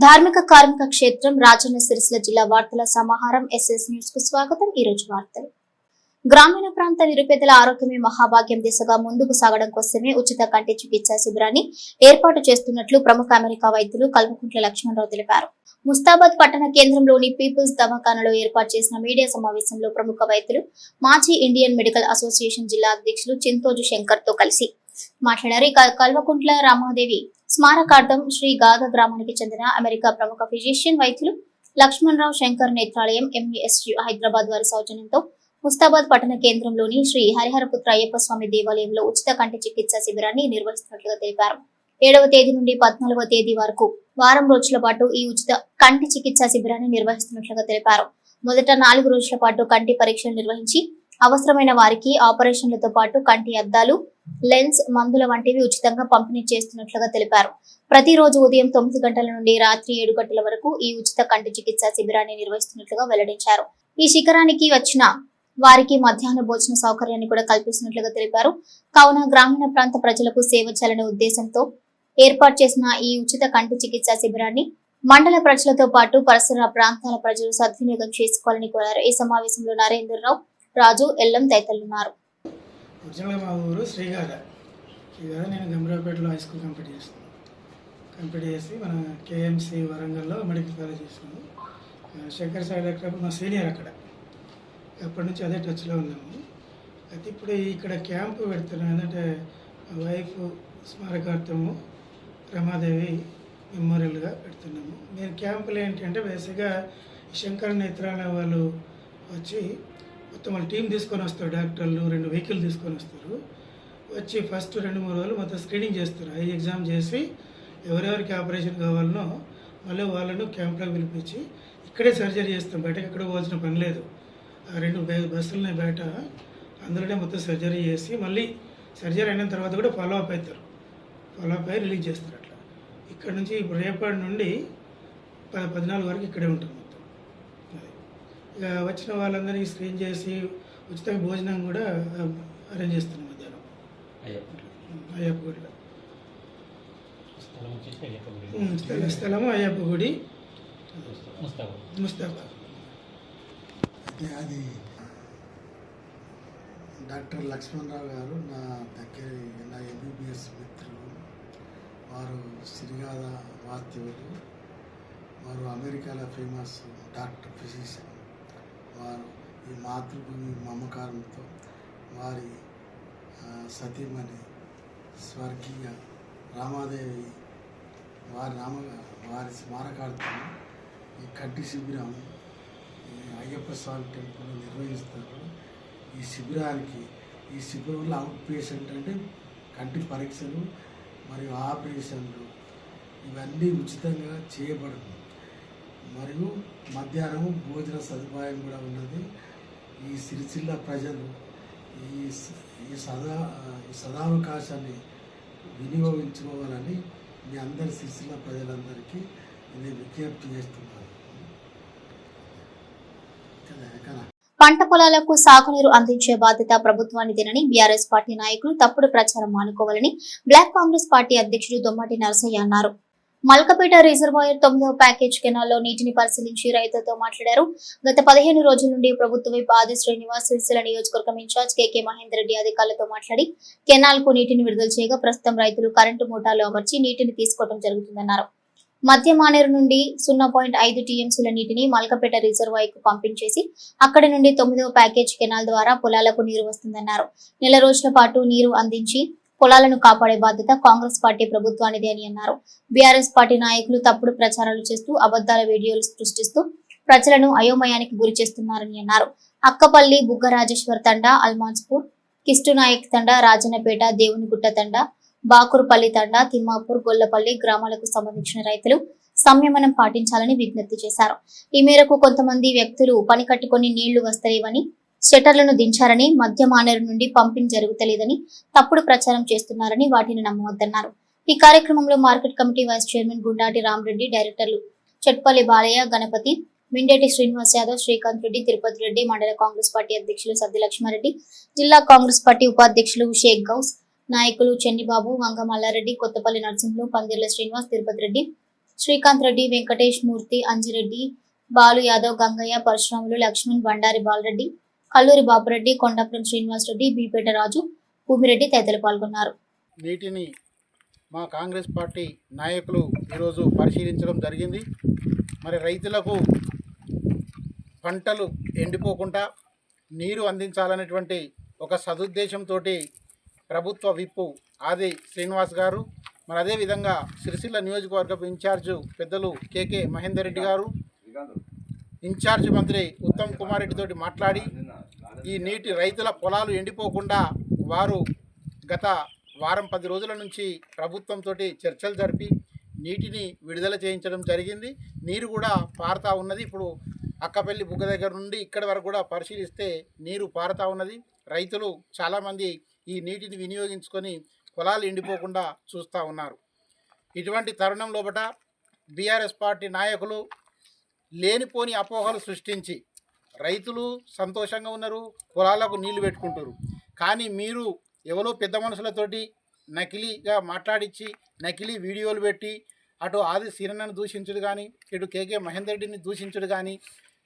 ధార్మిక కార్మిక క్షేత్రం రాజన్న సిరిసిల్ల జిల్లా వార్తల సమాహారం ఎస్ఎస్ న్యూస్ కు స్వాగతం. ఈ రోజు వార్తలు. గ్రామీణ ప్రాంత నిరుపేదల ఆరోగ్యమే మహాభాగ్యం దిశగా ముందుకు సాగడం కోసమే ఉచిత కంటి చికిత్సా శిబిరాన్ని ఏర్పాటు చేస్తున్నట్లు ప్రముఖ అమెరికా వైద్యులు కల్వకుంట్ల లక్ష్మణరావు తెలిపారు. ముస్తాబాద్ పట్టణ కేంద్రంలోని పీపుల్స్ దవాఖానలో ఏర్పాటు చేసిన మీడియా సమావేశంలో ప్రముఖ వైద్యులు మాజీ ఇండియన్ మెడికల్ అసోసియేషన్ జిల్లా అధ్యక్షులు చింతోజు శంకర్ తో కలిసి మాట్లాడారు. కల్వకుంట్ల రామాదేవి స్మారకార్థం శ్రీ గాథ గ్రామానికి చెందిన అమెరికా ప్రముఖ ఫిజిషియన్ వైద్యులు లక్ష్మణరావు శంకర్ నేత్రాలయం ఎంఈఎస్యు హైదరాబాద్ వారి సౌజన్యంతో ముస్తాబాద్ పట్టణ కేంద్రంలోని శ్రీ హరిహరపుత్ర అయ్యప్ప స్వామి దేవాలయంలో ఉచిత కంటి చికిత్సా శిబిరాన్ని నిర్వహిస్తున్నట్లుగా తెలిపారు. 7వ తేదీ నుండి 14వ తేదీ వరకు వారం రోజుల పాటు ఈ ఉచిత కంటి చికిత్సా శిబిరాన్ని నిర్వహిస్తున్నట్లుగా తెలిపారు. మొదట 4 రోజుల పాటు కంటి పరీక్షలు నిర్వహించి అవసరమైన వారికి ఆపరేషన్లతో పాటు కంటి అద్దాలు, లెన్స్, మందుల వంటివి ఉచితంగా పంపిణీ చేస్తున్నట్లుగా తెలిపారు. ప్రతిరోజు ఉదయం 9 గంటల నుండి రాత్రి 7 గంటల వరకు ఈ ఉచిత కంటి చికిత్సా శిబిరాన్ని నిర్వహిస్తున్నట్లుగా వెల్లడించారు. ఈ శిఖరానికి వచ్చిన వారికి మధ్యాహ్న భోజన సౌకర్యాన్ని కూడా కల్పిస్తున్నట్లుగా తెలిపారు. కావున గ్రామీణ ప్రాంత ప్రజలకు సేవ చేయాలనే ఉద్దేశంతో ఏర్పాటు చేసిన ఈ ఉచిత కంటి చికిత్సా శిబిరాన్ని మండల ప్రజలతో పాటు పరిసర ప్రాంతాల ప్రజలు సద్వినియోగం చేసుకోవాలని కోరారు. ఈ సమావేశంలో నరేంద్రరావు, రాజు, ఎల్లం తదితరులున్నారు. మా ఊరు శ్రీగాథ. నేను గంభీరావుపేటలో హై స్కూల్ కంప్లీట్ చేసి మన కేఎంసి వరంగల్లో మెడికల్ కాలేజ్ చేసినాము. శంకర్ సాయి డాక్టర్ మా సీనియర్ అక్కడ, అప్పటి నుంచి అదే టచ్లో ఉన్నాము. అయితే ఇప్పుడు ఇక్కడ క్యాంపు పెడుతున్నాం. ఏంటంటే వైఫ్ స్మారకార్థము రమాదేవి మెమోరియల్గా పెడుతున్నాము. నేను క్యాంపులు ఏంటంటే బేసిక్గా శంకర్ నేత్రాలయ వాళ్ళు వచ్చి మొత్తం వాళ్ళ టీం తీసుకొని వస్తారు. డాక్టర్లు 2 వెహికల్ తీసుకొని వస్తారు. వచ్చి ఫస్ట్ 2-3 రోజులు మొత్తం స్క్రీనింగ్ చేస్తారు. ఐ ఎగ్జామ్ చేసి ఎవరెవరికి ఆపరేషన్ కావాలనో మళ్ళీ వాళ్ళను క్యాంప్లోకి పిలిపించి ఇక్కడే సర్జరీ చేస్తాం. బయటకు ఎక్కడ పోవాల్సిన పని లేదు. 2 బస్సులున్నాయి బయట, అందులోనే మొత్తం సర్జరీ చేసి మళ్ళీ సర్జరీ అయిన తర్వాత కూడా ఫాలోఅప్ అవుతారు. ఫాలోఅప్ అయ్యి రిలీజ్ చేస్తారు. అట్లా ఇక్కడ నుంచి ఇప్పుడు రేపటి నుండి 14 వరకు ఇక్కడే ఉంటాం. ఇక వచ్చిన వాళ్ళందరినీ స్క్రీన్ చేసి ఉచిత భోజనం కూడా అరేంజ్ చేస్తున్నాం. మధ్యాహ్నం అయ్యప్ప గుడిలో స్థలము అయ్యప్ప గుడి ముస్తాబాద్. అది డాక్టర్ లక్ష్మణరావు గారు నా దగ్గర నా ఎంబీబీఎస్ మిత్రులు. వారు శ్రీగాథ వాస్తవులు. వారు అమెరికాలో ఫేమస్ డాక్టర్ ఫిజిషియన్. వారు ఈ మాతృభూమి మమకారంతో వారి సతీమణి స్వర్గీయ రామాదేవి వారి స్మారకార్థం ఈ కంటి శిబిరం అయ్యప్ప స్వామి టెంపుల్ నిర్వహిస్తారు. ఈ శిబిరంలో అవుట్ పేషెంట్ అంటే కంటి పరీక్షలు మరియు ఆపరేషన్లు ఇవన్నీ ఉచితంగా చేయబడుతుంది. మరియు మధ్యాహ్నం భోజన సదుపాయం కూడా ఉన్నది. ఈ సిరిసిల్ల ప్రజలు ఈ సదావకాశాన్ని వినియోగించుకోవాలని మీ అందరి సిరిసిల్ల ప్రజలందరికీ నేను విజ్ఞప్తి చేస్తున్నాను. పంట పొలాలకు సాగునీరు అందించే బాధ్యత ప్రభుత్వానిదేనని బీఆర్ఎస్ పార్టీ నాయకులు తప్పుడు ప్రచారం మానుకోవాలని బ్లాక్ కాంగ్రెస్ పార్టీ అధ్యక్షుడు దొమ్మటి నరసయ్య అన్నారు. మల్కపేట రిజర్వాయర్ 9వ ప్యాకేజ్ కెనాల్లో నీటిని పరిశీలించి రైతులతో మాట్లాడారు. గత 15 రోజుల నుండి ప్రభుత్వ వైపు ఆది శ్రీనివాస్ సిరిసిల్ల నియోజకవర్గం ఇన్ఛార్జ్ కేకే మహేందర్ రెడ్డి అధికారులతో మాట్లాడి కెనాల్ కు నీటిని విడుదల చేయగా ప్రస్తుతం రైతులు కరెంటు మోటార్లు అమర్చి నీటిని తీసుకోవడం జరుగుతుందన్నారు. మధ్య మానేరు నుండి 0.5 టీఎంసీల నీటిని మల్కపేట రిజర్వాయర్ కు పంపించేసి అక్కడి నుండి 9వ ప్యాకేజ్ కెనాల్ ద్వారా పొలాలకు నీరు వస్తుందన్నారు. నెల రోజుల పాటు నీరు అందించి పొలాలను కాపాడే బాధ్యత కాంగ్రెస్ పార్టీ ప్రభుత్వానిదే అని అన్నారు. బీఆర్ఎస్ పార్టీ నాయకులు తప్పుడు ప్రచారాలు చేస్తూ అబద్దాల వీడియోలు సృష్టిస్తూ ప్రజలను అయోమయానికి గురి చేస్తున్నారని అన్నారు. అక్కపల్లి, బుగ్గరాజేశ్వర్ తండా, అల్మాన్స్పూర్, కిస్టునాయక్ తండా, రాజన్నపేట, దేవునిగుట్ట తండా, బాకురుపల్లి తండా, తిమ్మాపూర్, గొల్లపల్లి గ్రామాలకు సంబంధించిన రైతులు సంయమనం పాటించాలని విజ్ఞప్తి చేశారు. ఈ మేరకు కొంతమంది వ్యక్తులు పని కట్టుకుని నీళ్లు వస్తలేవని, షట్టర్లను దించారని, మధ్య మానేరు నుండి పంపింగ్ జరుగుతలేదని తప్పుడు ప్రచారం చేస్తున్నారని వాటిని నమ్మవద్దన్నారు. ఈ కార్యక్రమంలో market committee vice chairman Gundati Ramareddy, డైరెక్టర్లు చెట్పల్లి బాలయ్య, గణపతి, మిండేటి శ్రీనివాస్ యాదవ్, శ్రీకాంత్ రెడ్డి, తిరుపతి రెడ్డి, మండల కాంగ్రెస్ పార్టీ అధ్యక్షులు సద్ది లక్ష్మారెడ్డి, జిల్లా కాంగ్రెస్ పార్టీ ఉపాధ్యక్షులు షేక్ గౌస్, నాయకులు చెన్నిబాబు, వంగ మల్లారెడ్డి, కొత్తపల్లి నరసింహులు, పందిర్ల శ్రీనివాస్, తిరుపతి రెడ్డి, శ్రీకాంత్ రెడ్డి, వెంకటేష్ మూర్తి, అంజిరెడ్డి, బాలు యాదవ్, గంగయ్య, పరశురాములు, లక్ష్మణ్, బండారి బాలరెడ్డి, కల్లూరి బాపురెడ్డి, కొండపురం శ్రీనివాస్ రెడ్డి, బీపేట రాజు, భూమిరెడ్డి తదితరులు పాల్గొన్నారు. నీటిని మా కాంగ్రెస్ పార్టీ నాయకులు ఈరోజు పరిశీలించడం జరిగింది. మరి రైతులకు పంటలు ఎండిపోకుండా నీరు అందించాలనేటువంటి ఒక సదుద్దేశంతో ప్రభుత్వ విప్పు ఆది శ్రీనివాస్ గారు, మరి అదేవిధంగా సిరిసిల్ల నియోజకవర్గపు ఇన్ఛార్జు పెద్దలు కేకే మహేందర్ రెడ్డి గారు, ఇన్ఛార్జ్ మంత్రి ఉత్తమ్ కుమార్ రెడ్డి తోటి మాట్లాడి ఈ నీటి రైతుల పొలాలు ఎండిపోకుండా వారు గత వారం 10 రోజుల నుంచి ప్రభుత్వంతో చర్చలు జరిపి నీటిని విడుదల చేయించడం జరిగింది. నీరు కూడా పారుతూ ఉన్నది. ఇప్పుడు అక్కపల్లి బుగ్గ దగ్గర నుండి ఇక్కడి వరకు కూడా పరిశీలిస్తే నీరు పారుతూ ఉన్నది. రైతులు చాలామంది ఈ నీటిని వినియోగించుకొని పొలాలు ఎండిపోకుండా చూస్తూ ఉన్నారు. ఇటువంటి తరుణం లోపట బీఆర్ఎస్ పార్టీ నాయకులు లేనిపోని అపోహలు సృష్టించి రైతులు సంతోషంగా ఉన్నారు, పొలాలకు నీళ్లు పెట్టుకుంటారు. కానీ మీరు ఎవరో పెద్ద మనుషులతోటి నకిలీగా మాట్లాడించి నకిలీ వీడియోలు పెట్టి అటు ఆది సీనన్నను దూషించుడు కానీ ఇటు కేకే మహేందర్ రెడ్డిని దూషించుడు కానీ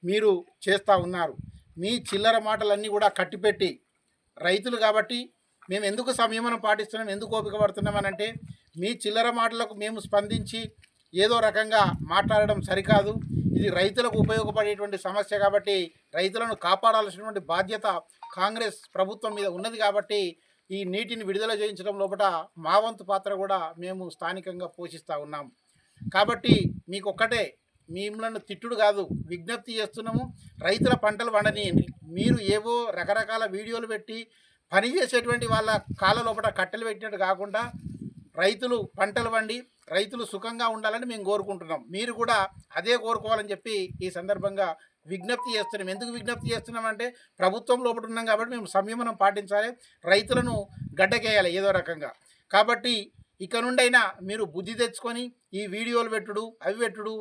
మీరు చేస్తూ ఉన్నారు. మీ చిల్లర మాటలన్నీ కూడా కట్టిపెట్టి రైతులు కాబట్టి మేము ఎందుకు సంయమనం పాటిస్తున్నాం, ఎందుకు ఓపిక పడుతున్నామనంటే మీ చిల్లర మాటలకు మేము స్పందించి ఏదో రకంగా మాట్లాడడం సరికాదు. ఇది రైతులకు ఉపయోగపడేటువంటి సమస్య కాబట్టి రైతులను కాపాడాల్సినటువంటి బాధ్యత కాంగ్రెస్ ప్రభుత్వం మీద ఉన్నది. కాబట్టి ఈ నీటిని విడుదల చేయించడం లోపల మా వంతు పాత్ర కూడా మేము స్థానికంగా పోషిస్తూ ఉన్నాము. కాబట్టి మీకు ఒక్కటే మిమ్మల్ని తిట్టుడు కాదు, విజ్ఞప్తి చేస్తున్నాము. రైతుల పంటలు వండనీయండి. మీరు ఏవో రకరకాల వీడియోలు పెట్టి పని చేసేటువంటి వాళ్ళ కాళ్ళ లోపల కట్టెలు పెట్టినట్టు కాకుండా రైతులు పంటలు వండి రైతులు సుఖంగా ఉండాలని మేము కోరుకుంటున్నాం. మీరు కూడా అదే కోరుకోవాలని చెప్పి ఈ సందర్భంగా విజ్ఞప్తి చేస్తున్నాం. ఎందుకు విజ్ఞప్తి చేస్తున్నామంటే ప్రభుత్వం లోపల ఉన్నాం కాబట్టి మేము సంయమనం పాటించాలి, రైతులను గడ్డకేయాలి ఏదో రకంగా. కాబట్టి ఇక నుండైనా మీరు బుద్ధి తెచ్చుకొని ఈ వీడియోలు పెట్టుడు అవి పెట్టుడు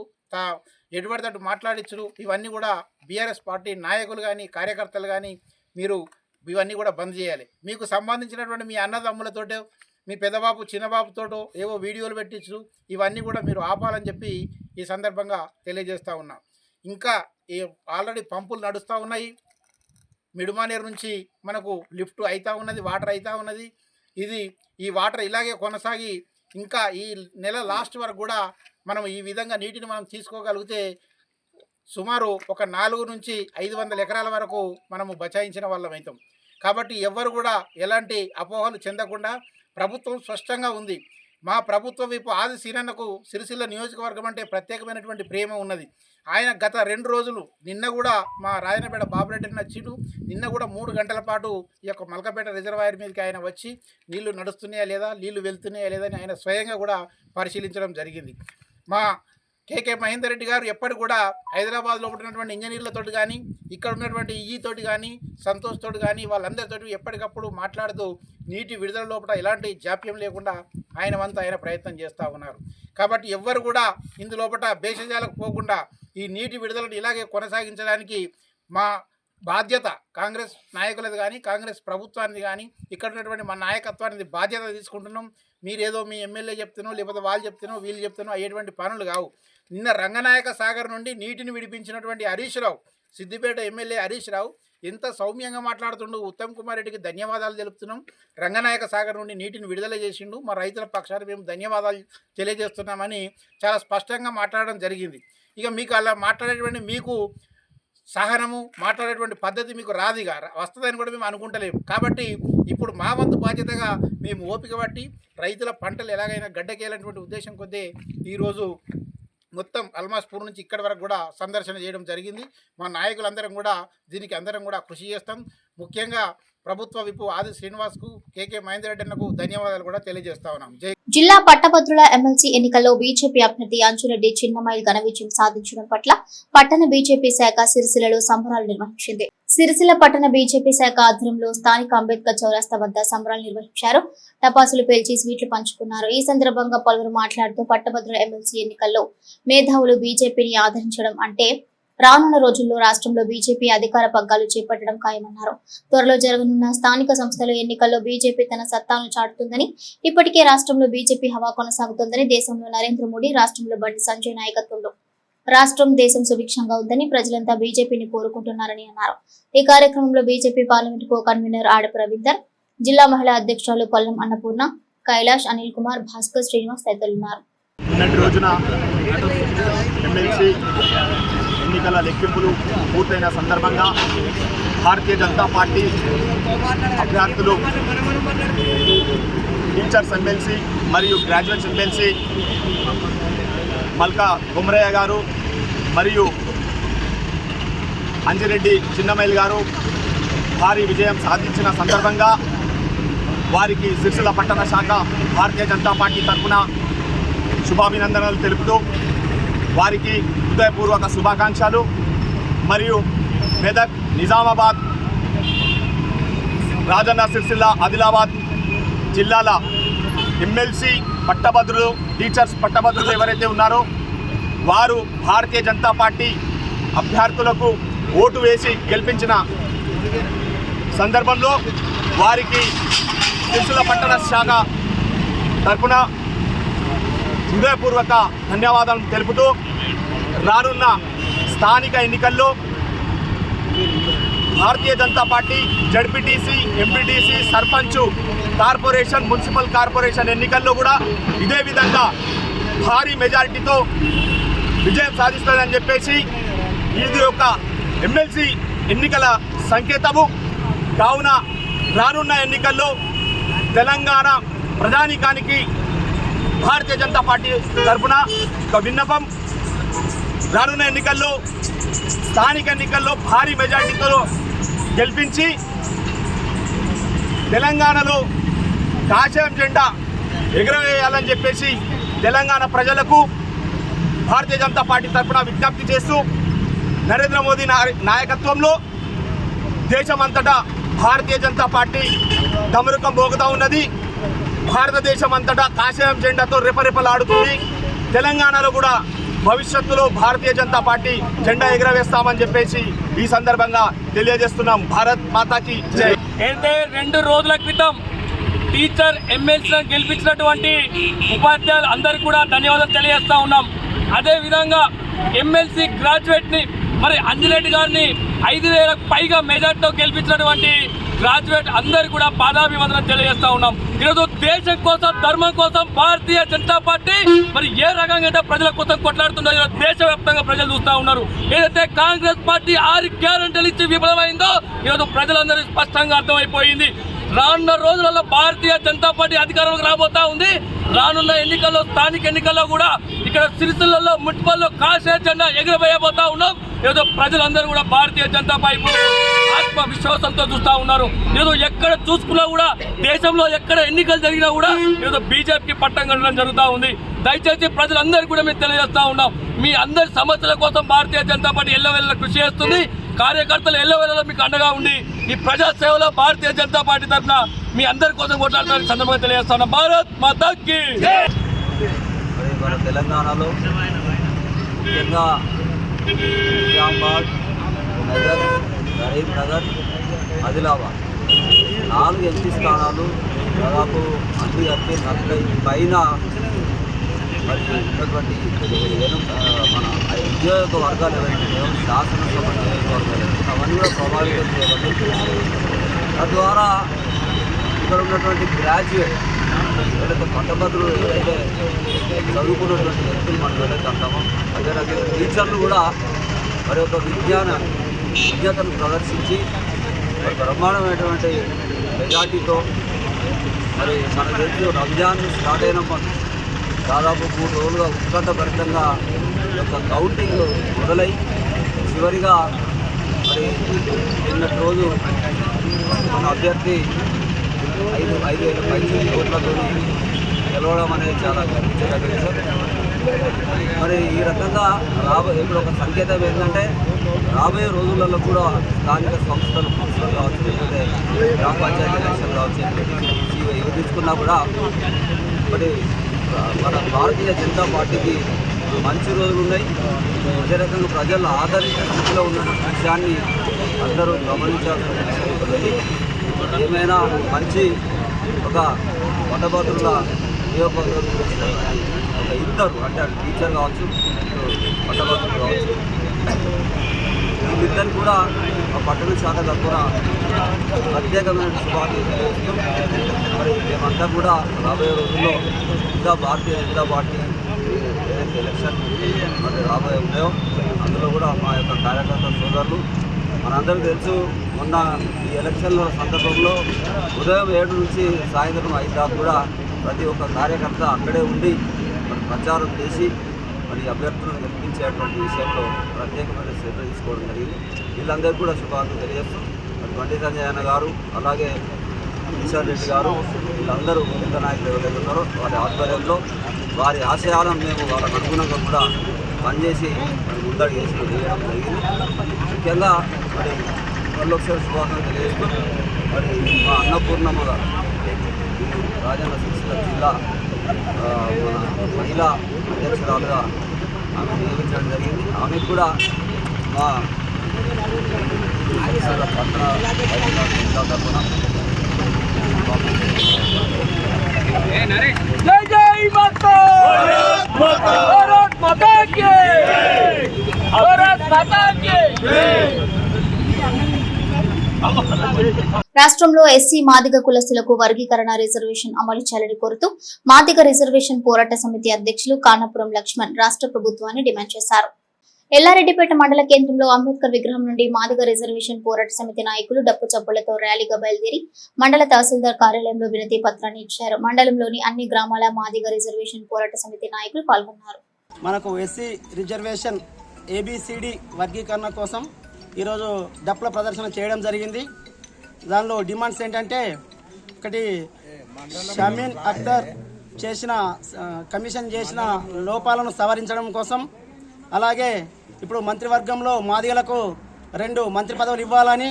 ఎటుపడితట్టు మాట్లాడించుడు ఇవన్నీ కూడా బీఆర్ఎస్ పార్టీ నాయకులు కానీ కార్యకర్తలు కానీ మీరు ఇవన్నీ కూడా బంద్ చేయాలి. మీకు సంబంధించినటువంటి మీ అన్నదమ్ములతోటో మీ పెద్దబాబు చిన్నబాబుతోటో ఏవో వీడియోలు పెట్టించు ఇవన్నీ కూడా మీరు ఆపాలని చెప్పి ఈ సందర్భంగా తెలియజేస్తూ ఉన్నాం. ఇంకా ఆల్రెడీ పంపులు నడుస్తూ ఉన్నాయి. మిడుమానేరు నుంచి మనకు లిఫ్ట్ అవుతూ ఉన్నది, వాటర్ అవుతూ ఉన్నది. ఈ వాటర్ ఇలాగే కొనసాగి ఇంకా ఈ నెల లాస్ట్ వరకు కూడా మనం ఈ విధంగా నీటిని మనం తీసుకోగలిగితే సుమారు ఒక 400 నుంచి 500 ఎకరాల వరకు మనము బచాయించిన వాళ్ళం అవుతాం. కాబట్టి ఎవ్వరు కూడా ఎలాంటి అపోహలు చెందకుండా ప్రభుత్వం స్పష్టంగా ఉంది. మా ప్రభుత్వ వైపు ఆది సీనన్నకు సిరిసిల్ల నియోజకవర్గం అంటే ప్రత్యేకమైనటువంటి ప్రేమ ఉన్నది. ఆయన గత 2 రోజులు నిన్న కూడా మా రాజనపేట బాబురెడ్డిని నచ్చిండు. నిన్న కూడా 3 గంటల పాటు ఈ యొక్క మల్కపేట రిజర్వాయర్ మీదకి ఆయన వచ్చి నీళ్లు నడుస్తున్నాయా లేదా, నీళ్లు వెళ్తున్నాయా లేదా అని ఆయన స్వయంగా కూడా పరిశీలించడం జరిగింది. మా కేకే మహేందర్ రెడ్డి గారు ఎప్పటికి కూడా హైదరాబాద్లో ఉన్నటువంటి ఇంజనీర్లతోటి కానీ ఇక్కడ ఉన్నటువంటి ఈతోటి కానీ సంతోష్ తోటి కానీ వాళ్ళందరితోటి ఎప్పటికప్పుడు మాట్లాడుతూ నీటి విడుదల లోపల ఎలాంటి జాప్యం లేకుండా ఆయన వంతు ఆయన ప్రయత్నం చేస్తూ ఉన్నారు. కాబట్టి ఎవ్వరు కూడా ఇందులోపట భేషజాలకు పోకుండా ఈ నీటి విడుదలను ఇలాగే కొనసాగించడానికి మా బాధ్యత కాంగ్రెస్ నాయకులది కానీ కాంగ్రెస్ ప్రభుత్వానికి కానీ ఇక్కడ ఉన్నటువంటి మా నాయకత్వానికి బాధ్యత తీసుకుంటున్నాం. మీరేదో మీ ఎమ్మెల్యే చెప్తున్నావు లేకపోతే వాళ్ళు చెప్తున్నావు వీళ్ళు చెప్తున్నావు అయ్యేటువంటి పనులు కావు. నిన్న రంగనాయక సాగర్ నుండి నీటిని విడిపించినటువంటి హరీష్ రావు, సిద్దిపేట ఎమ్మెల్యే హరీష్ రావు ఎంత సౌమ్యంగా మాట్లాడుతుండు. ఉత్తమ్ కుమార్ రెడ్డికి ధన్యవాదాలు తెలుపుతున్నాం. రంగనాయక సాగర్ నుండి నీటిని విడుదల చేసిండు, మా రైతుల పక్షాన మేము ధన్యవాదాలు తెలియజేస్తున్నామని చాలా స్పష్టంగా మాట్లాడడం జరిగింది. ఇక మీకు అలా మాట్లాడేటువంటి మీకు సహనము మాట్లాడేటువంటి పద్ధతి మీకు రాదిగా వస్తుందని కూడా మేము అనుకుంటలేము. కాబట్టి ఇప్పుడు మా వంతు బాధ్యతగా మేము ఓపిక పట్టి రైతుల పంటలు ఎలాగైనా గడ్డకేయాలనేటువంటి ఉద్దేశం కొద్దీ ఈరోజు మొత్తం అల్మాస్పూర్ నుంచి ఇక్కడి వరకు కూడా సందర్శన చేయడం జరిగింది. మా నాయకులందరం కూడా దీనికి అందరం కూడా కృషి చేస్తాం. ముఖ్యంగా ప్రభుత్వ విపు ఆది శ్రీనివాస్కు కేకే మహేందర్ రెడ్డి అన్నకు ధన్యవాదాలు కూడా తెలియజేస్తా ఉన్నాం. జిల్లా పట్టభద్రుల ఎమ్మెల్సీ ఎన్నికల్లో బీజేపీ అభ్యర్థి అంజురెడ్డి చిన్నమైల్ ఘన విజయం సాధించడం పట్ల పట్టణ బీజేపీ శాఖ సిరిసిల్లలో సంబరాలు నిర్వహించింది. సిరిసిల్ల పట్టణ బీజేపీ శాఖ ఆధ్వర్యంలో స్థానిక అంబేద్కర్ చౌరస్తా వద్ద సంబరాలు నిర్వహించారు. టపాసులు పేల్చి స్వీట్లు పంచుకున్నారు. ఈ సందర్భంగా పలువురు మాట్లాడుతూ పట్టభద్రుల ఎమ్మెల్సీ ఎన్నికల్లో మేధావులు బీజేపీని ఆదరించడం అంటే రానున్న రోజుల్లో రాష్ట్రంలో బీజేపీ అధికార పగ్గాలు చేపట్టడం ఖాయమన్నారు. త్వరలో జరగనున్న స్థానిక సంస్థల ఎన్నికల్లో బీజేపీ తన సత్తాను చాటుతుందని, ఇప్పటికే రాష్ట్రంలో బీజేపీ హవా కొనసాగుతుందని, దేశంలో నరేంద్ర మోడీ, రాష్ట్రంలో బండి సంజయ్ నాయకత్వంలో రాష్ట్రం దేశం సుభిక్షంగా ఉందని ప్రజలంతా బీజేపీని కోరుకుంటున్నారని అన్నారు. ఈ కార్యక్రమంలో BJP parliament co convener Adapu Ravinder, జిల్లా మహిళా అధ్యక్షురాలు పల్లం అన్నపూర్ణ, కైలాష్, అనిల్ కుమార్, భాస్కర్, శ్రీనివాస్ తదితరులున్నారు. నిన్నటి రోజున ఎమ్మెల్సీ ఎన్నికల లెక్కింపులు పూర్తయిన సందర్భంగా భారతీయ జనతా పార్టీ అభ్యర్థులు టీచర్స్ ఎమ్మెల్సీ మరియు గ్రాడ్యుయేట్స్ ఎమ్మెల్సీ మల్కా గుమ్రయ్య గారు మరియు అంజిరెడ్డి చిన్నమైల్ గారు భారీ విజయం సాధించిన సందర్భంగా వారికి సిరిసిల్ల పట్టణ శాఖ భారతీయ జనతా పార్టీ తరఫున శుభాభినందనలు తెలుపుతూ వారికి హృదయపూర్వక శుభాకాంక్షలు. మరియు మెదక్, నిజామాబాద్, రాజన్న సిరిసిల్ల, ఆదిలాబాద్ జిల్లాల ఎమ్మెల్సీ పట్టభద్రులు, టీచర్స్ పట్టభద్రులు ఎవరైతే ఉన్నారో వారు భారతీయ జనతా పార్టీ అభ్యర్థులకు ఓటు వేసి గెలిపించిన సందర్భంలో వారికి సిరిసిల్ల పట్టణ శాఖ తరఫున హృదయపూర్వక ధన్యవాదాలు తెలుపుతూ రానున్న స్థానిక ఎన్నికల్లో Bharatiya Janata Party ZPTC, MPTC, sarpanch, corporation, municipal corporation ఎన్నికల్లో కూడా ఇదే విధంగా భారీ మెజారిటీతో విజయం సాధిస్తుందని చెప్పేసి ఇది ఒక ఎమ్మెల్సీ ఎన్నికల సంకేతము. కావున రానున్న ఎన్నికల్లో తెలంగాణ ప్రజానీకానికి భారతీయ జనతా పార్టీ తరఫున ఒక విన్నపం, రానున్న ఎన్నికల్లో స్థానిక ఎన్నికల్లో భారీ మెజార్టీతో గెలిపించి తెలంగాణలో కాషాయం జెండా ఎగురవేయాలని చెప్పేసి తెలంగాణ ప్రజలకు భారతీయ జనతా పార్టీ తరఫున విజ్ఞప్తి చేస్తూ నరేంద్ర మోదీ నాయకత్వంలో దేశమంతటా భారతీయ జనతా పార్టీ డమరుకం మోగుతూ ఉన్నది. భారతదేశం అంతటా కాషాయం జెండాతో రెపరెపలాడుతుంది. తెలంగాణలో కూడా భవిష్యత్తులో భారతీయ జనతా పార్టీ జెండా ఎగురవేస్తామని చెప్పేసి ఈ సందర్భంగా తెలియజేస్తున్నాం. భారత్ మాతాకి జై. అయితే 2 రోజుల క్రితం టీచర్ ఎమ్మెల్సీలను గెలిపించినటువంటి ఉపాధ్యాయులు అందరికీ కూడా ధన్యవాదాలు తెలియజేస్తా ఉన్నాం. అదేవిధంగా ఎమ్మెల్సీ గ్రాడ్యుయేట్ని మరి అంజిరెడ్డి గారిని 5,000కు పైగా మెజార్టీతో గెలిపించినటువంటి గ్రాడ్యుయేట్ అందరు కూడా పాదాభివందనం తెలియజేస్తా ఉన్నాం. ఈరోజు దేశం కోసం, ధర్మం కోసం భారతీయ జనతా పార్టీ మరి ఏ రకంగా అయితే ప్రజల కోసం కొట్లాడుతుందో ఈరోజు దేశవ్యాప్తంగా ప్రజలు చూస్తూ ఉన్నారు. ఏదైతే కాంగ్రెస్ పార్టీ 6 గ్యారెంటీలు ఇచ్చి విఫలమైందో ఈరోజు ప్రజలందరూ స్పష్టంగా అర్థమైపోయింది. రానున్న రోజులలో భారతీయ జనతా పార్టీ అధికారంలోకి రాబోతా ఉంది. రానున్న ఎన్నికల్లో, స్థానిక ఎన్నికల్లో కూడా ఇక్కడ సిరిసిల్లలో, మున్సిపల్లో కాషాయ జెండా ఎగురవేయబోతా ఉన్నాం. ఈరోజు ప్రజలందరూ కూడా భారతీయ జనతా పార్టీ ఆత్మవిశ్వాసంతో చూస్తూ ఉన్నారు. ఈరోజు ఎక్కడ చూసుకున్నా కూడా, దేశంలో ఎక్కడ ఎన్నికలు జరిగినా కూడా ఈరోజు బీజేపీకి పట్టం కట్టడం జరుగుతూ ఉంది. దయచేసి ప్రజలందరూ కూడా మేము తెలియజేస్తూ ఉన్నాం, మీ అందరి సమస్యల కోసం భారతీయ జనతా పార్టీ ఎల్లవేళలా కృషి చేస్తుంది. కార్యకర్తలు ఎల్లవేళలా మీకు అండగా ఉండి ఈ ప్రజా సేవలో భారతీయ జనతా పార్టీ తరఫున మీ అందరి కోసం కొట్లాడుతున్న సందర్భంగా తెలియజేస్తున్నాం. భారత్ మాతాకి జై. మన తెలంగాణలో ముఖ్యంగా నిజామాబాద్, మెదక్, కరీంనగర్, ఆదిలాబాద్ 4 ఎంపీ స్థానాలు దాదాపు అన్ని కలిపి 40 పైన మరి ఉన్నటువంటి మన నియోజకవర్గాలు ఏవైతే శాసనసభ నియోజకవర్గాలు అవన్నీ కూడా ప్రభావితం చేయబడి తద్వారా ఇక్కడ ఉన్నటువంటి గ్రాడ్యుయేట్ ఏదైతే పట్టభద్రులు ఏదైతే చదువుకున్నటువంటి వ్యక్తులు మనం ఏదైతే అంటామో అదే రకంగా టీచర్లు కూడా మరి ఒక విజ్ఞతను ప్రదర్శించి మరి బ్రహ్మాండమైనటువంటి మెజార్టీతో మరి మన తెలుసు రంజాన్ స్టార్ట్ అయినప్పుడు దాదాపు 3 రోజులుగా ఉత్కంఠభరితంగా యొక్క కౌంటింగ్ మొదలై చివరిగా మరి నిన్నటి రోజు మన అభ్యర్థి 5,000 ఓట్లతో గెలవడం అనేది చాలా గర్వించదగ్గ విషయం. మరి ఈ రకంగా ఇప్పుడు ఒక సంకేతం ఏంటంటే రాబోయే రోజులలో కూడా స్థానిక సంస్థలు, మున్సిపల్ కావచ్చు, లేకపోతే గ్రామ పంచాయతీ ఎలక్షన్ కావచ్చు, ఏవి తీసుకున్నా కూడా మరి మన భారతీయ జనతా పార్టీకి మంచి రోజులు ఉన్నాయి. అదే రకంగా ప్రజలు ఆదరించిన స్థితిలో ఉన్న విషయాన్ని అందరూ గమనించాల్సిన విషయం ఉన్నది. ఏమైనా మంచి ఒక పట్టభద్రుల నియోజకవర్గం ఒక ఇద్దరు అంటే టీచర్ కావచ్చు, పట్టభద్రులు కావచ్చు, వీళ్ళిద్దరు కూడా పట్టణ శాఖ తరఫున ప్రత్యేకమైన శుభాకాంక్షలు చేస్తూ మరి మేమంతా కూడా రాబోయే రోజుల్లో ఇంకా భారతీయ జనతా పార్టీ ఏదైతే ఎలక్షన్ మరి రాబోయే ఉన్నాయో అందులో కూడా మా యొక్క కార్యకర్త సోదరులు మనందరికీ తెలుసు. మొన్న ఈ ఎలక్షన్ల సందర్భంలో ఉదయం 7 నుంచి సాయంత్రం 5 దాకా కూడా ప్రతి ఒక్క కార్యకర్త అక్కడే ఉండి మరి ప్రచారం చేసి మరి అభ్యర్థులను గెలిపించేటువంటి విషయంలో ప్రత్యేకమైన శ్రద్ధ తీసుకోవడం జరిగింది. వీళ్ళందరికీ కూడా శుభాకాంక్షలు తెలియజేస్తూ మరి బండి సంజయ్ అన్న గారు అలాగే కిషన్ రెడ్డి గారు వీళ్ళందరూ పెద్ద నాయకులు ఎవరైతే ఉన్నారో వారి ఆధ్వర్యంలో వారి ఆశయాలను మేము వాళ్ళకు అనుగుణంగా కూడా పనిచేసి మరి ముందడుగు వేయడం జరిగింది. ముఖ్యంగా మరి మళ్ళొకసారి శుభాకాంక్షలు తెలియజేస్తూ మరి మా అన్నపూర్ణమ్మ గారు రాజన్న సిరిసిల్ల జిల్లా మన మహిళా అధ్యక్షురాలుగా ఆమె నియమించడం జరిగింది. ఆమెకు కూడా మా పట్టణ జిల్లా తరఫున రాష్ట్రంలో ఎస్సీ మాదిగ కులస్తులకు వర్గీకరణ రిజర్వేషన్ అమలు చేయాలని కోరుతూ మాదిగ రిజర్వేషన్ పోరాట సమితి అధ్యక్షులు కానాపురం లక్ష్మణ్ రాష్ట్ర ప్రభుత్వాన్ని డిమాండ్ చేశారు. ఎల్లారెడ్డిపేట మండల కేంద్రంలో అంబేద్కర్ విగ్రహం నుండి మాదిగ రిజర్వేషన్ పోరాట సమితి నాయకులు డప్పు చప్పులతో ర్యాలీగా బయలుదేరి మండల తహసీల్దార్ కార్యాలయంలో వినతి పత్రాన్ని ఇచ్చారు. మండలంలోని అన్ని గ్రామాల మాదిగ రిజర్వేషన్ పోరాట సమితి నాయకులు పాల్గొన్నారు. మనకు ఎస్సీ రిజర్వేషన్ ABCD వర్గీకరణ కోసం ఈరోజు డప్పుల ప్రదర్శన చేయడం జరిగింది. దానిలో డిమాండ్స్ ఏంటంటే, ఒకటి షమీన్ అఖ్తర్ కమిషన్ చేసిన లోపాలను సవరించడం కోసం, అలాగే ఇప్పుడు మంత్రివర్గంలో మాదిగలకు 2 మంత్రి పదవులు ఇవ్వాలని,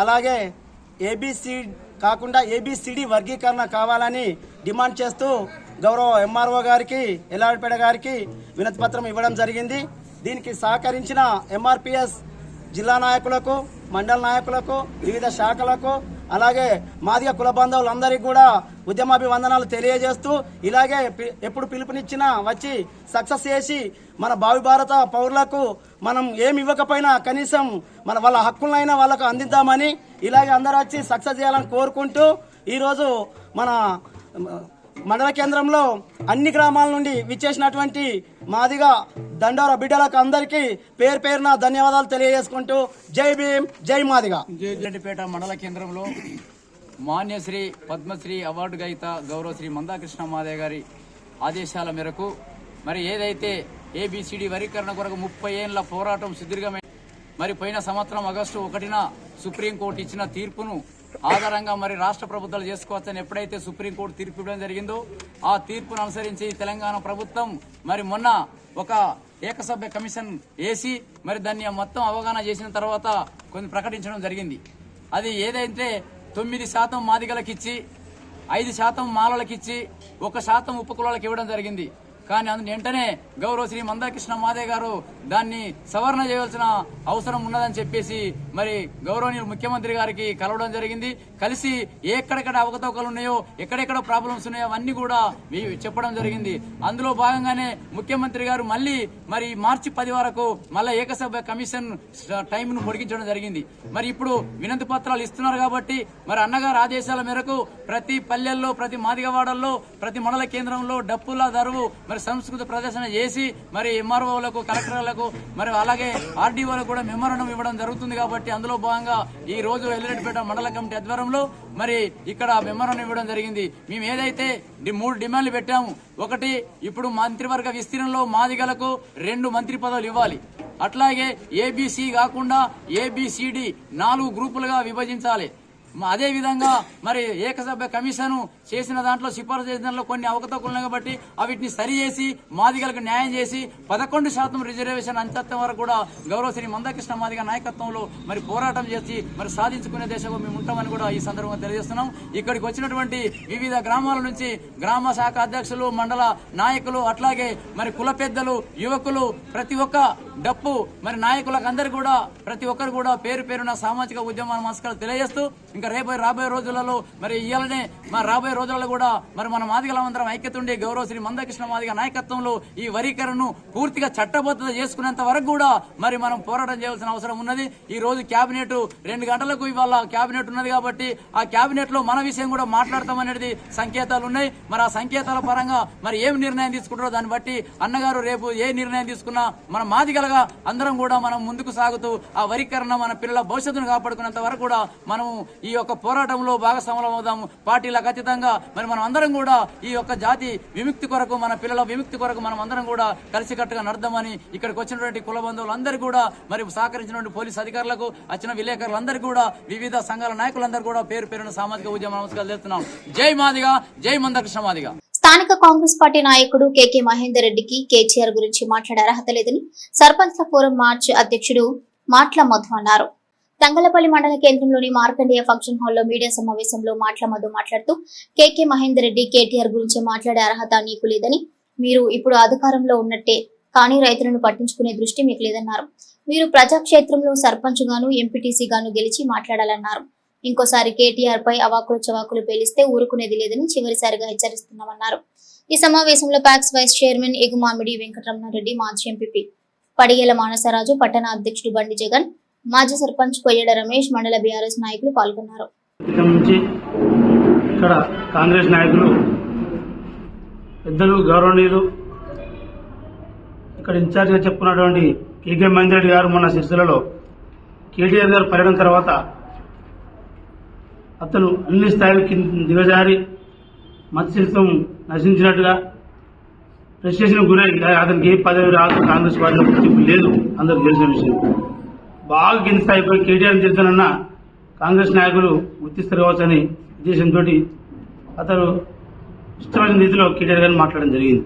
అలాగే ABCD వర్గీకరణ కావాలని డిమాండ్ చేస్తూ గౌరవ MRO గారికి ఎల్లారెడ్డిపేట గారికి వినతి పత్రం ఇవ్వడం జరిగింది. దీనికి సహకరించిన MRPS జిల్లా నాయకులకు, మండల నాయకులకు, వివిధ శాఖలకు, అలాగే మాదిగ కుల బంధువులందరికీ కూడా ఉద్యమాభివందనాలు తెలియజేస్తూ, ఇలాగే ఎప్పుడు పిలుపునిచ్చినా వచ్చి సక్సెస్ చేసి మన భావి భారత పౌరులకు మనం ఏమి ఇవ్వకపోయినా కనీసం వాళ్ళ హక్కులైనా వాళ్ళకు అందిద్దామని ఇలాగే అందరూ వచ్చి సక్సెస్ చేయాలని కోరుకుంటూ ఈరోజు మన మండల కేంద్రంలో అన్ని గ్రామాల నుండి విచ్చేసినటువంటి మాదిగ దండోర బిడ్డలకు అందరికీ పేరు పేరున ధన్యవాదాలు తెలియజేసుకుంటూ జై భీమ్, జై మాదిగ. ఎల్లారెడ్డిపేట మండల కేంద్రంలో మాన్యశ్రీ పద్మశ్రీ అవార్డు గ్రహీత గౌరవ శ్రీ మందాకృష్ణ మాదే గారి ఆదేశాల మేరకు మరి ఏదైతే ABCD వర్గీకరణ కొరకు 30 ఏళ్ల పోరాటం సుదీర్ఘమైన మరి పోయిన సంవత్సరం ఆగస్టు 1న సుప్రీంకోర్టు ఇచ్చిన తీర్పును ఆధారంగా మరి రాష్ట్ర ప్రభుత్వాలు చేసుకోవచ్చని ఎప్పుడైతే సుప్రీంకోర్టు తీర్పు ఇవ్వడం జరిగిందో ఆ తీర్పును అనుసరించి తెలంగాణ ప్రభుత్వం మరి మొన్న ఒక ఏకసభ్య కమిషన్ వేసి మరి దాన్ని మొత్తం అవగాహన చేసిన తర్వాత కొన్ని ప్రకటించడం జరిగింది. అది ఏదైతే 9% మాదిగలకు ఇచ్చి 5% మాలలకు ఇచ్చి 1% ఉపకులాలకు ఇవ్వడం జరిగింది. కానీ అందులో వెంటనే గౌరవ శ్రీ మందాకృష్ణ మాదే గారు దాన్ని సవరణ చేయవలసిన అవసరం ఉన్నదని చెప్పేసి మరి గౌరవనీయులు ముఖ్యమంత్రి గారికి కలవడం జరిగింది. కలిసి ఎక్కడెక్కడ అవకతవకలు ఉన్నాయో, ఎక్కడెక్కడ ప్రాబ్లమ్స్ ఉన్నాయో అవన్నీ కూడా చెప్పడం జరిగింది. అందులో భాగంగానే ముఖ్యమంత్రి గారు మళ్ళీ మరి మార్చి 10 వరకు మళ్ళీ ఏకసభ్య కమిషన్ టైంను పొడిగించడం జరిగింది. మరి ఇప్పుడు వినతి పత్రాలు ఇస్తున్నారు కాబట్టి మరి అన్నగారు ఆదేశాల మేరకు ప్రతి పల్లెల్లో, ప్రతి మాదిగవాడల్లో, ప్రతి మండల కేంద్రంలో డప్పుల దరువు మరి సంస్కృత ప్రదర్శన చేసి మరి MROలకు, కలెక్టర్లకు మరి అలాగే RDOలకు కూడా మెమోరాండం ఇవ్వడం జరుగుతుంది. కాబట్టి అందులో భాగంగా ఈ రోజు ఎల్లారెడ్డిపేట మండల కమిటీ ఆధ్వర్యంలో మరి ఇక్కడ మెమోరాండం ఇవ్వడం జరిగింది. మేము ఏదైతే 3 డిమాండ్లు పెట్టాము, ఒకటి ఇప్పుడు మంత్రివర్గ విస్తీర్ణంలో మాదిగలకు 2 మంత్రి పదవులు ఇవ్వాలి. అట్లాగే ABC కాకుండా ABCD 4 గ్రూపులుగా విభజించాలి. అదే విధంగా మరి ఏకసభ్య కమిషన్ చేసిన దాంట్లో సిఫారసు చేసిన దాంట్లో కొన్ని అవకతవకలు కాబట్టి వీటిని సరిచేసి మాదిగలకు న్యాయం చేసి 11% రిజర్వేషన్ అంచత్వం వరకు కూడా గౌరవ శ్రీ మందాకృష్ణ మాదిగ నాయకత్వంలో మరి పోరాటం చేసి మరి సాధించుకునే దిశగా మేము ఉంటామని కూడా ఈ సందర్భంగా తెలియజేస్తున్నాం. ఇక్కడికి వచ్చినటువంటి వివిధ గ్రామాల నుంచి గ్రామ శాఖ అధ్యక్షులు, మండల నాయకులు, అట్లాగే మరి కుల పెద్దలు, యువకులు, ప్రతి ఒక్క డప్పు మరి నాయకులకు అందరు కూడా ప్రతి ఒక్కరు కూడా పేరు పేరున సామాజిక ఉద్యమ నమస్కారాలు తెలియజేస్తూ ఇంకా రాబోయే రోజులలో మరి ఇయాలనే మరి రాబోయే రోజులలో కూడా మరి మన మాదిగలందరం ఐక్యత ఉండి గౌరవ శ్రీ మందకృష్ణ మాదిగ నాయకత్వంలో ఈ వరీకరణను పూర్తిగా చట్టబద్ధత చేసుకునేంత వరకు కూడా మరి మనం పోరాటం చేయాల్సిన అవసరం ఉన్నది. ఈ రోజు కేబినెట్ 2 గంటలకు ఇవాళ కేబినెట్ ఉన్నది కాబట్టి ఆ కేబినెట్ లో మన విషయం కూడా మాట్లాడతామనేది సంకేతాలు ఉన్నాయి. మరి ఆ సంకేతాల పరంగా మరి ఏం నిర్ణయం తీసుకుంటారో దాన్ని బట్టి అన్నగారు రేపు ఏ నిర్ణయం తీసుకున్నా మన మాదిగలుగా అందరం కూడా మనం ముందుకు సాగుతూ ఆ వరీకరణ మన పిల్లల భవిష్యత్తును కాపాడుకునేంత వరకు కూడా మనము ఈ యొక్క పోరాటంలో భాగస్వాములం అవుదాము. పార్టీలకు అతీతంగా మరి మనం అందరం కూడా ఈ యొక్క జాతి విముక్తి కొరకు, మన పిల్లల విముక్తి కొరకు మనం అందరం కూడా కలిసికట్టుగా నడదామని ఇక్కడికి వచ్చినటువంటి కుల బంధువులందరూ కూడా మరి సహకరించినటువంటి పోలీసు అధికారులకు, వచ్చిన విలేకరులందరూ కూడా, వివిధ సంఘాల నాయకులందరూ కూడా పేరు పేరున సామాజిక ఉద్యమ నమస్కారాలు చేస్తున్నాం. జై మాదిగా, జై మందకృష్ణ మాదిగా. స్థానిక కాంగ్రెస్ పార్టీ నాయకుడు కేకే మహేందర్ రెడ్డికి కేటీఆర్ గురించి మాట్లాడే అర్హత లేదని సర్పంచ్ల ఫోరం మార్చ్ అధ్యక్షుడు మాట్ల మధు అన్నారు. తంగలపల్లి మండల కేంద్రంలోని మార్కండేయ ఫంక్షన్ హాల్లో మీడియా సమావేశంలో మాట్ల మధు మాట్లాడుతూ కేకే మహేందర్ రెడ్డి కేటీఆర్ గురించి మాట్లాడే అర్హత నీకు లేదని, మీరు ఇప్పుడు అధికారంలో ఉన్నట్టే కానీ రైతులను పట్టించుకునే దృష్టి మీకు లేదన్నారు. మీరు ప్రజాక్షేత్రంలో సర్పంచ్ గాను, ఎంపీటీసీ గాను గెలిచి మాట్లాడాలన్నారు. ఇంకోసారి కేటీఆర్ పై అవాకులు చవాకులు పేలిస్తే ఊరుకునేది లేదని చివరిసారిగా హెచ్చరిస్తున్నామన్నారు. ఈ సమావేశంలో packs vice chairman Egumamidi Venkataramana Reddy, మాజీ ఎంపీపీ పడిగేల మానసరాజు, పట్టణ అధ్యక్షుడు బండి జగన్, మాజీ సర్పంచ్ కొయ్యడ రమేష్, మండల బీఆర్ఎస్ నాయకులు పాల్గొన్నారు. ఇక్కడ కాంగ్రెస్ నాయకులు, పెద్దలు, గౌరవనీయులు, ఇక్కడ ఇన్ఛార్జిగా చెప్పుకున్నటువంటి కేకే మహేందర్ రెడ్డి గారు మొన్న సిరిసిల్లలో కేటీఆర్ గారు పర్యటన తర్వాత అతను అన్ని స్థాయిలు దిగజారి మత్స్యత్వం నశించినట్టుగా ఫ్రస్ట్రేషన్ గురై అతనికి ఏ పదవి రాదు, కాంగ్రెస్ పార్టీలో గుర్తింపు లేదు, అందరికి తెలిసిన విషయం. బాగా కింద స్థాయిపోయి కేటీఆర్ చేస్తానన్న కాంగ్రెస్ నాయకులు గుర్తిస్తారు కావచ్చని ఉద్దేశంతో అతను ఇష్టమైన రీతిలో కేటీఆర్ గారిని మాట్లాడడం జరిగింది.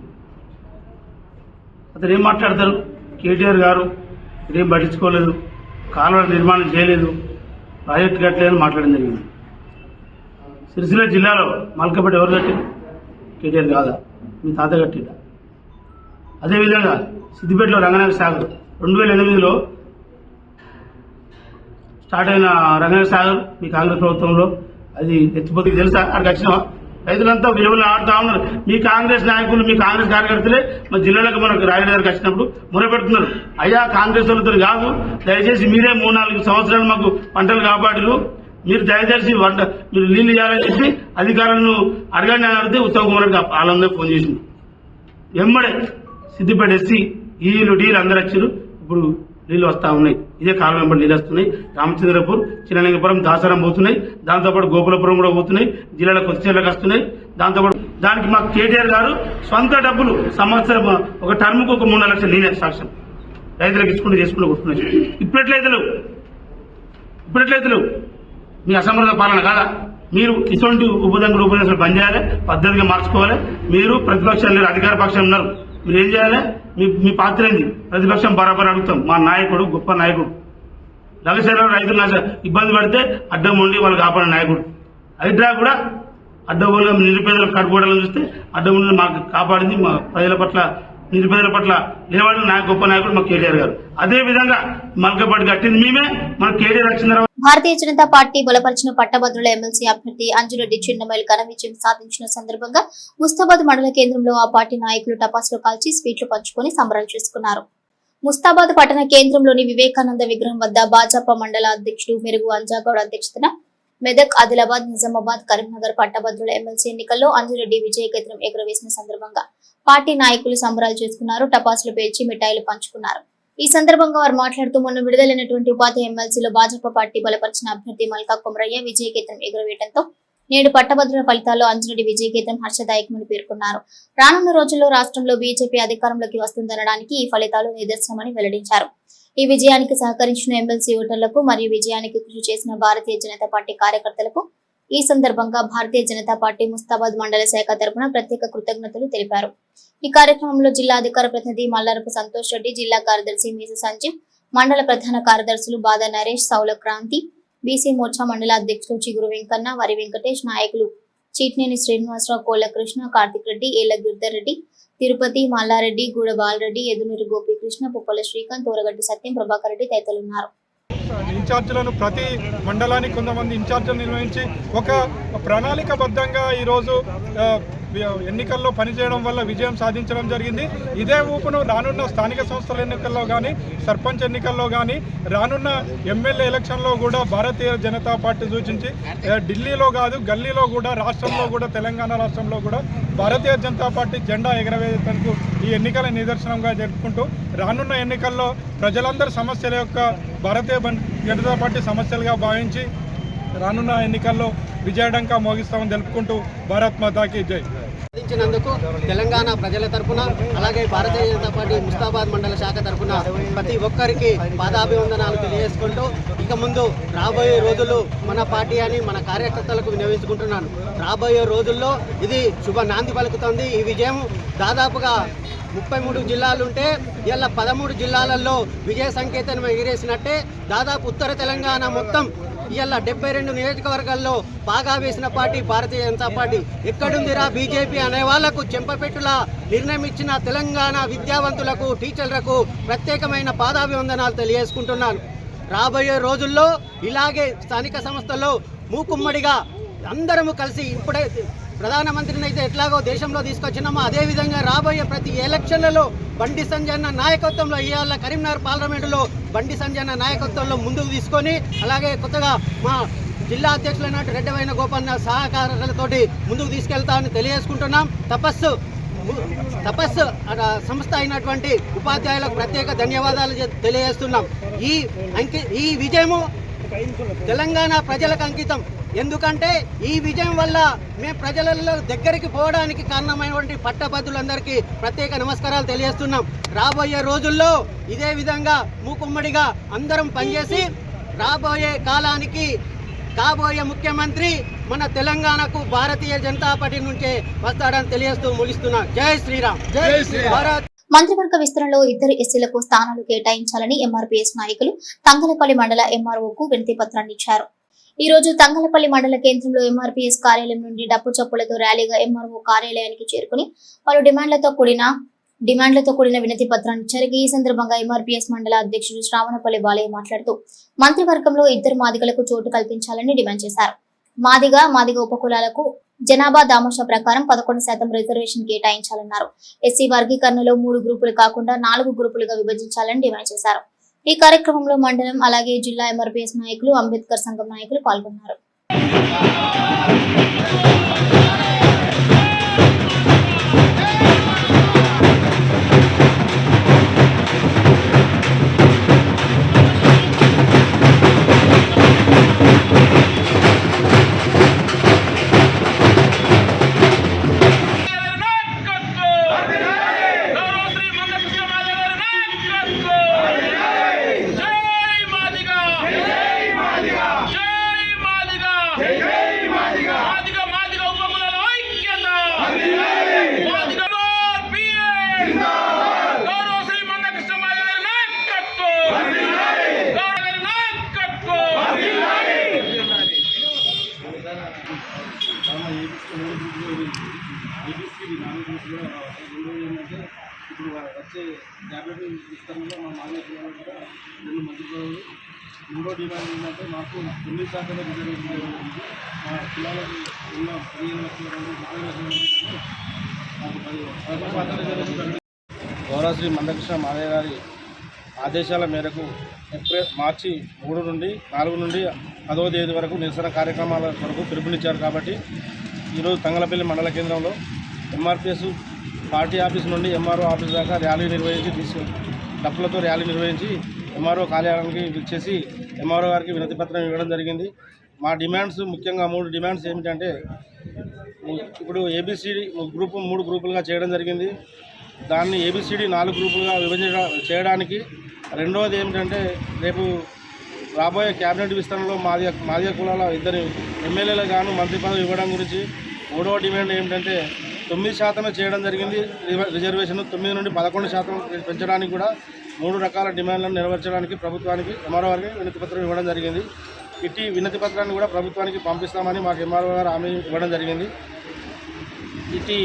అతను ఏం మాట్లాడతారు, కేటీఆర్ గారు ఇదేం పట్టించుకోలేదు, కాలువల నిర్మాణం చేయలేదు, ప్రాజెక్టు కట్టలేదని మాట్లాడడం జరిగింది. సిరిసిల్ల జిల్లాలో మల్కపేట ఎవరు కట్టారు? కేటీఆర్ కాదా? మీ తాత కట్టిట. అదేవిధంగా సిద్దిపేటలో రంగనాయక సాగర్ 2008లో స్టార్ట్ అయిన రంగనాయక సాగర్ మీ కాంగ్రెస్ ప్రభుత్వంలో అది ఎత్తిపోతే తెలుసా? అక్కడికి వచ్చిన రైతులంతా విలువలు ఆడుతూ ఉన్నారు. మీ కాంగ్రెస్ నాయకులు, మీ కాంగ్రెస్ కార్యకర్తలే మా జిల్లాలకు మనకు రాయనగర్కి వచ్చినప్పుడు మొరపెడుతున్నారు, అయ్యా కాంగ్రెస్ వాళ్ళతో కాదు, దయచేసి మీరే 3-4 సంవత్సరాలు మాకు పంటలు కాపాడులు, మీరు దయచేసి మీరు నీళ్లు ఇవ్వాలని చెప్పి అధికారులను అడగండి అని అడిగితే ఉత్తమ్ కుమార్ గారికి వాళ్ళందరూ ఫోన్ చేసింది. వెంబడే సిద్దిపేట ఎస్సీ ఈలు డీలు అందరు వచ్చారు. ఇప్పుడు నీళ్లు వస్తా ఉన్నాయి, ఇదే కాలం వెంబడి నీళ్ళు వస్తున్నాయి. రామచంద్రపూర్, చిన్నలింగపురం, దాసరం పోతున్నాయి, దాంతోపాటు గోకులపురం కూడా పోతున్నాయి, జిల్లాల కొత్తచెర్లకు వస్తున్నాయి. దాంతోపాటు దానికి మాకు కేటీఆర్ గారు సొంత డబ్బులు సంవత్సరం ఒక టర్ముకు ఒక 3 లక్షలు నీళ్ళ సాక్ష్యం రైతులకు ఇచ్చుకుంటూ చేసుకుంటూ కొట్టుకున్నాయి. ఇప్పుడెట్లయితే మీ అసమర్థ పాలన కాదా? మీరు ఇటువంటి ఉపదేశాలు బంద్ చేయాలి, పద్ధతిగా మార్చుకోవాలి. మీరు ప్రతిపక్షాలు లేరు, అధికార పక్షం ఉన్నారు, మీరు ఏం చేయాలి? మీ పాత్ర ఏంది? ప్రతిపక్షం బరాబర్ అడుగుతాం. మా నాయకుడు గొప్ప నాయకుడు, లగశేరావు రైతులు ఇబ్బంది పడితే అడ్డం ఉండి వాళ్ళు కాపాడే నాయకుడు. హైడ్రా కూడా అడ్డగోలుగా నిరుపేదలకు కట్టుకోవడాలను చూస్తే అడ్డం ఉండి మాకు కాపాడింది, మా ప్రజల పట్ల, నిరుపేదల పట్ల నిలబడిన గొప్ప నాయకుడు మా కేటీఆర్ గారు. అదే విధంగా మల్కపాటి కట్టింది మేమే. మన కేటీఆర్ వచ్చిన తర్వాత భారతీయ జనతా పార్టీ బలపరిచిన పట్టభద్రుల ఎమ్మెల్సీ అభ్యర్థి అంజురెడ్డి చిన్నమైలు ఘన విజయం సాధించిన సందర్భంగా ముస్తాబాద్ మండల కేంద్రంలో ఆ పార్టీ నాయకులు టపాసులు కాల్చి స్వీట్లు పంచుకొని సంబరాలు చేసుకున్నారు. ముస్తాబాద్ పట్టణ కేంద్రంలోని వివేకానంద విగ్రహం వద్ద భాజపా మండల అధ్యక్షుడు మెరుగు అంజాగౌడ్ అధ్యక్షతన మెదక్, ఆదిలాబాద్, నిజామాబాద్, కరీంనగర్ పట్టభద్రుల ఎమ్మెల్సీ ఎన్నికల్లో అంజురెడ్డి విజయకేతనం ఎగురవేసిన సందర్భంగా పార్టీ నాయకులు సంబరాలు చేసుకున్నారు. టపాసులు పేల్చి మిఠాయిలు పంచుకున్నారు. ఈ సందర్భంగా వారు మాట్లాడుతూ మొన్న విడుదలైనటువంటి ఉపాధ్యాయ ఎమ్మెల్సీలో భాజపా పార్టీ బలపరిచిన అభ్యర్థి మల్కా కొమరయ్య విజయకేతనం ఎగురవేయడంతో నేడు పట్టభద్రుల ఫలితాల్లో అంజురెడ్డి విజయకేతనం హర్షదాయకమని పేర్కొన్నారు. రానున్న రోజుల్లో రాష్ట్రంలో బీజేపీ అధికారంలోకి వస్తుందనడానికి ఈ ఫలితాలు నిదర్శనమని వెల్లడించారు. ఈ విజయానికి సహకరించిన ఎమ్మెల్సీ ఓటర్లకు మరియు విజయానికి కృషి చేసిన భారతీయ జనతా పార్టీ కార్యకర్తలకు ఈ సందర్భంగా భారతీయ జనతా పార్టీ ముస్తాబాద్ మండల శాఖ తరపున ప్రత్యేక కృతజ్ఞతలు తెలిపారు. ఈ కార్యక్రమంలో జిల్లా అధికార ప్రతినిధి మల్లారపు సంతోష్ రెడ్డి, జిల్లా కార్యదర్శి మీస సంజీవ్, మండల ప్రధాన కార్యదర్శులు బాదా నరేష్, సౌల క్రాంతి, బీసీ మోర్చా మండల అధ్యక్షులు చిగురు వెంకన్న, వరి వెంకటేష్, నాయకులు చీట్నేని శ్రీనివాసరావు, కోళ్ల కృష్ణ, కార్తిక్ రెడ్డి, ఏళ్ల గిరిధర్ రెడ్డి, తిరుపతి, మల్లారెడ్డి, గూడ బాలరెడ్డి, ఎదునూరు గోపీకృష్ణ, పుప్పల శ్రీకాంత్, తోరగడ్డి సత్యం, ప్రభాకర్ రెడ్డి తదితరులున్నారు. ఇన్ఛార్జీలను ప్రతి మండలానికి కొంతమంది ఇన్ఛార్జీలు నిర్వహించి ఒక ప్రణాళికబద్ధంగా ఈరోజు ఎన్నికల్లో పనిచేయడం వల్ల విజయం సాధించడం జరిగింది. ఇదే ఊపును రానున్న స్థానిక సంస్థల ఎన్నికల్లో కానీ, సర్పంచ్ ఎన్నికల్లో కానీ, రానున్న ఎమ్మెల్యే ఎలక్షన్లో కూడా భారతీయ జనతా పార్టీ సూచించి ఢిల్లీలో కాదు గల్లీలో కూడా, రాష్ట్రంలో కూడా, తెలంగాణ రాష్ట్రంలో కూడా భారతీయ జనతా పార్టీ జెండా ఎగరవేసేందుకు ఈ ఎన్నికల నిదర్శనంగా జరుపుకుంటూ రానున్న ఎన్నికల్లో ప్రజలందరి సమస్యల యొక్క భారతీయ జనతా పార్టీ సమస్యలుగా భావించి రానున్న ఎన్నికల్లో విజయడంకా మోగిస్తామని తెలుపుకుంటూ భారత్ మాతాకి జై. సాధించినందుకు తెలంగాణ ప్రజల తరపున, అలాగే భారతీయ జనతా పార్టీ ముస్తాబాద్ మండల శాఖ తరపున ప్రతి ఒక్కరికి పాదాభివందనాలు తెలియజేసుకుంటూ, ఇక ముందు రాబోయే రోజులు మన పార్టీ అని మన కార్యకర్తలకు విన్నవించుకుంటున్నాను. రాబోయే రోజుల్లో ఇది శుభ నాంది పలుకుతుంది. ఈ విజయం దాదాపుగా 33 జిల్లాలుంటే ఇలా 13 జిల్లాలలో విజయ సంకేతం ఎగిరేసినట్టే. దాదాపు ఉత్తర తెలంగాణ మొత్తం ఇవాళ 72 నియోజకవర్గాల్లో బాగా వేసిన పార్టీ భారతీయ జనతా పార్టీ. ఎక్కడుందిరా బీజేపీ అనే వాళ్లకు చెంపపెట్టులా నిర్ణయం ఇచ్చిన తెలంగాణ విద్యావంతులకు, టీచర్లకు ప్రత్యేకమైన పాదాభివందనాలు తెలియజేసుకుంటున్నాను. రాబోయే రోజుల్లో ఇలాగే స్థానిక సంస్థల్లో మూకుమ్మడిగా అందరము కలిసి, ఇప్పుడే ప్రధానమంత్రిని అయితే ఎట్లాగో దేశంలో తీసుకొచ్చినామో అదేవిధంగా రాబోయే ప్రతి ఎలక్షన్లలో బండి సంజయ్ అన్న నాయకత్వంలో, ఇవాళ కరీంనగర్ పార్లమెంటులో బండి సంజయ్ అన్న నాయకత్వంలో ముందుకు తీసుకొని, అలాగే కొత్తగా మా జిల్లా అధ్యక్షులైన రెడ్డవైన గోపన్న సహకారాలతోటి ముందుకు తీసుకెళ్తామని తెలియజేసుకుంటున్నాం. తపస్సు సంస్థ అయినటువంటి ఉపాధ్యాయులకు ప్రత్యేక ధన్యవాదాలు తెలియజేస్తున్నాం. ఈ విజయము తెలంగాణ ప్రజలకు అంకితం. ఎందుకంటే ఈ విజయం వల్ల మేము ప్రజలలో దగ్గరికి పోవడానికి కారణమైనటువంటి పట్టభద్రులందరికీ ప్రత్యేక నమస్కారాలు తెలియజేస్తున్నాం. రాబోయే రోజుల్లో ఇదే విధంగా మూకుమ్మడిగా అందరం పనిచేసి రాబోయే కాలానికి కాబోయే ముఖ్యమంత్రి మన తెలంగాణకు భారతీయ జనతా పార్టీ నుంచే వస్తాడని తెలియజేస్తూ ముగిస్తున్నా. జై శ్రీరామ్, జై శ్రీరామ్. మంత్రివర్గ విస్తరణలో 2 ఎస్సీలకు స్థానాలు కేటాయించాలని ఎంఆర్పీఎస్ నాయకులు తంగలపల్లి మండల ఎంఆర్ఓకు వినతి పత్రాన్ని ఇచ్చారు. ఈ రోజు తంగలపల్లి మండల కేంద్రంలో ఎంఆర్పీఎస్ కార్యాలయం నుండి డప్పు చప్పులతో ర్యాలీగా ఎంఆర్ఓ కార్యాలయానికి చేరుకుని పలు డిమాండ్లతో కూడిన వినతి పత్రాన్ని ఇచ్చారు. ఈ సందర్భంగా ఎంఆర్పీఎస్ మండల అధ్యక్షుడు శ్రావణపల్లి బాలయ్య మాట్లాడుతూ మంత్రివర్గంలో 2 మాదిగలకు చోటు కల్పించాలని డిమాండ్ చేశారు. మాదిగ ఉపకులాలకు జనాభా దామాషా ప్రకారం 11% రిజర్వేషన్ కేటాయించాలన్నారు. ఎస్సీ వర్గీకరణలో 3 గ్రూపులు కాకుండా 4 గ్రూపులుగా విభజించాలని డిమాండ్ చేశారు. ఈ కార్యక్రమంలో మండలం అలాగే జిల్లా ఎంఆర్పీఎస్ నాయకులు, అంబేద్కర్ సంఘం నాయకులు పాల్గొన్నారు. ఇప్పుడు వచ్చే ట్యాబ్లెట్ విస్తరణలో మా మాదిగ కూడా 2 మంత్రి పదవులు. 3వ డిమాండ్ ఏంటంటే మాకు 9% రిజర్వేషన్ మా పిల్లలకు ఉన్న 15 లక్షల మాకు 10% రిజర్వేషన్. గౌరవ శ్రీ మందకృష్ణ మాదయ్య గారి ఆదేశాల మేరకు మార్చి 3 నుండి 4 నుండి 10వ తేదీ వరకు నిరసన కార్యక్రమాల వరకు పిలుపునిచ్చారు. కాబట్టి ఈరోజు తంగలపల్లి మండల కేంద్రంలో ఎంఆర్పీఎస్ పార్టీ ఆఫీస్ నుండి ఎంఆర్ఓ ఆఫీస్ దాకా ర్యాలీ నిర్వహించి డప్పులతో ర్యాలీ నిర్వహించి ఎంఆర్ఓ కార్యాలయానికి విచ్చేసి ఎంఆర్ఓ గారికి వినతి పత్రం ఇవ్వడం జరిగింది. మా డిమాండ్స్ ముఖ్యంగా 3 డిమాండ్స్ ఏమిటంటే, ఇప్పుడు ఏబిసిడి గ్రూపు 3 గ్రూపులుగా చేయడం జరిగింది. దాన్ని ఏబిసిడి 4 గ్రూపులుగా విభజన చేయడానికి రెండవది ఏమిటంటే, రేపు రాబోయే కేబినెట్ విస్తరణలో మాదిగ కులాల ఇద్దరు ఎమ్మెల్యేలు గాను మంత్రి పదవి ఇవ్వడం గురించి 3వ డిమాండ్ ఏమిటంటే 9% చేయడం జరిగింది. రిజర్వేషన్ 9 నుండి 11% పెంచడానికి కూడా 3 రకాల డిమాండ్లను నెరవేర్చడానికి ప్రభుత్వానికి ఎంఆర్ఓ గారికి వినతి పత్రం ఇవ్వడం జరిగింది. ఇట్టి వినతి పత్రాన్ని కూడా ప్రభుత్వానికి పంపిస్తామని మాకు ఎంఆర్ఓ గారు హామీ ఇవ్వడం జరిగింది. ఇట్టి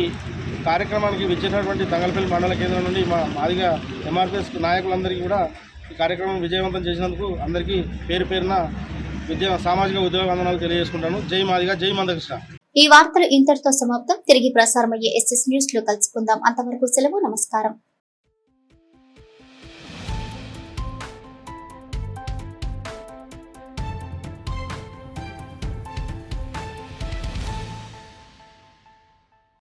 కార్యక్రమానికి విచ్చేసినటువంటి తంగలపల్లి మండల కేంద్రం నుండి మా మాదిగ ఎంఆర్పిఎస్ నాయకులందరికీ కూడా ఈ కార్యక్రమం విజయవంతం చేసినందుకు అందరికీ పేరు పేరున సామాజిక ఉద్యోగ వందనాలు తెలియజేసుకుంటాను. జై మాదిగ, జై మందకృష్ణ. ఈ వార్తలు ఇంతటితో సమాప్తం. తిరిగి ప్రసారమయ్యే SS న్యూస్ లో కలుసుకుందాం. అంతవరకు సెలవు. నమస్కారం.